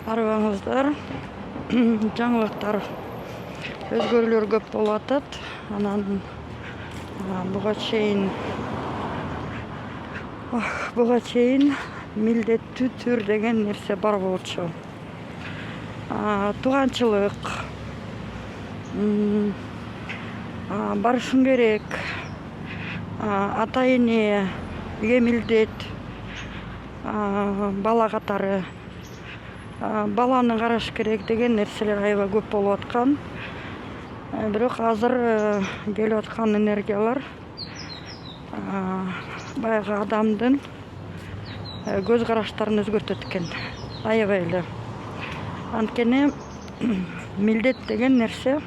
Арбаңыздар жаңылыктар өзгөрүүлөр көп болуп атат. Анан буга чейин милдеттүү түр деген нерсе бар болчу. Тууганчылык барышың керек, ата энеге милдет, бала катары баланы караш керек деген нерселер аябай көп болуп аткан. Бирок азыр келип аткан энергиялар баягы адамдын көз караштарын өзгөртөт экен. Аябай эле. Анткени милдет деген нерсе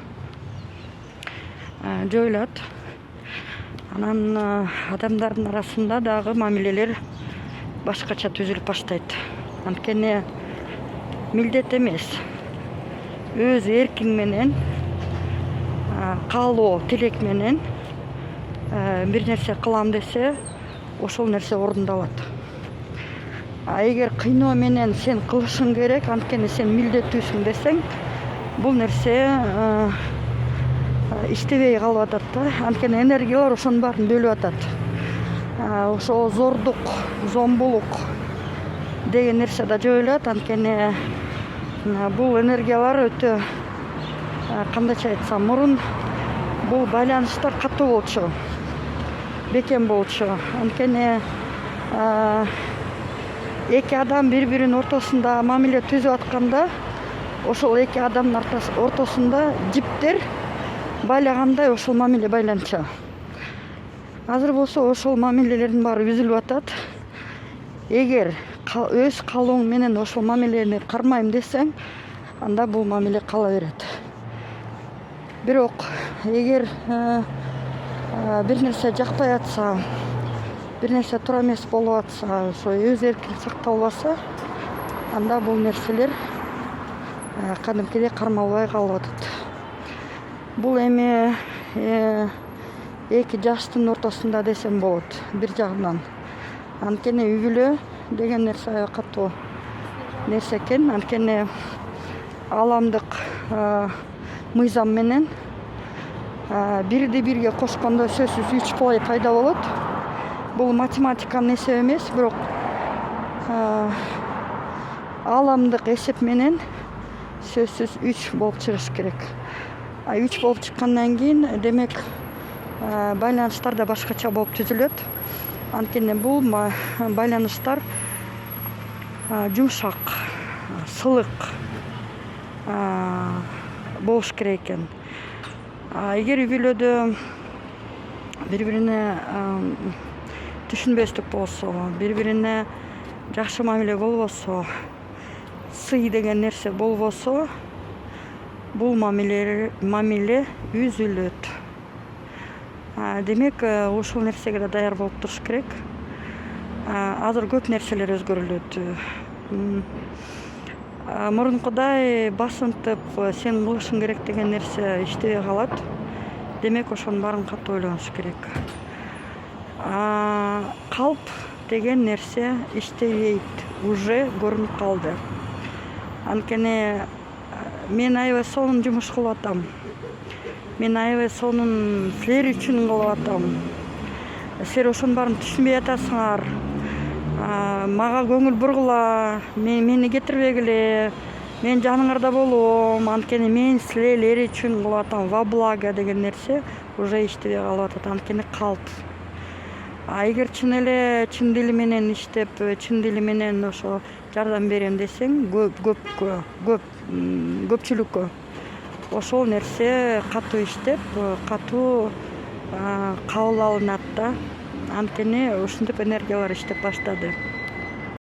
жоюлат. Анан адамдардын арасында дагы мамилелер башкача түзүлүп баштайт. Анткени милдет эмес, өз эркиң менен, каалоо, тилек менен бир нерсе кылам десе, ошол нерсе орундалат. Эгер кыйноо менен сен кылышың керек, анткени сен милдеттүүсүң десең, бул нерсе иштебей калып атат да. Анткени энергиялар ошонун баарын бөлүп атат. Ошо зордук, зомбулук деген нерсе да жоюлат. Анткени бул энергиялар өтө, кандайча айтсам, мурун бул байланыштар катуу болчу, бекем болчу. Анткени эки адам бири-биринин ортосунда мамиле түзүп атканда, ошол эки адамдын ортосунда жиптер байлагандай ошол мамиле байланча. Азыр болсо ошол мамилелердин баары үзүлүп атат. Эгер өз каалооң менен ошол мамилени кармайм десең, анда бул мамиле кала берет. Бирок эгер бир нерсе жакпай атса, бир нерсе туура эмес болуп атса, ошо өз эркин сакталбаса, анда бул нерселер кадимкидей кармалбай калып атат. Бул эми эки жаштын ортосунда десем болот, бир жагынан. Анткени үй бүлө деген нерсе аябай катуу нерсе экен. Анткени аламдык мыйзам менен бирди бирге кошкондо сөзсүз 3 болой пайда болот. Бул математиканын эсеби эмес, бирок аламдык эсеп менен сөзсүз 3 болуп чыгыш керек. 3 болуп чыккандан кийин, демек, байланыштар да башкача болуп түзүлөт. Анткени бул байланыштар жумшак, сылык болуш керек экен. Эгер үй бүлөдө бири-бирине түшүнбөстүк болсо, бири-бирине жакшы мамиле болбосо, сый деген нерсе болбосо, бул мамиле үзүлөт. Демек, ошол нерсеге да даяр болуп туруш керек. Азыр көп нерселер өзгөрүлөт. Мурункудай басынтып, сен кылышың керек деген нерсе иштебей калат. Демек, ошонун баарын катуу ойлонуш керек. Калп деген нерсе иштебейт, уже көрүнүп калды. Анткени мен аябай сонун жумуш кылып атам. Мен аябай сонун силер үчүн кылып атам. Силер ошонун баарын түшүнбөй атасыңар. Мага көңүл бургула, мени кетирбегиле, мен жаныңарда болом. Анткени мен силер үчүн кылып атам, во благо деген нерсе уже иштебей калып атат. Анткени калп. Эгер чын эле чын дили менен иштеп, чын дили менен ошо жардам берем десең, көпчүлүккө ошол нерсе катуу иштеп, катуу кабыл алынат да. Анткени ушинтип энергиялар иштеп баштады.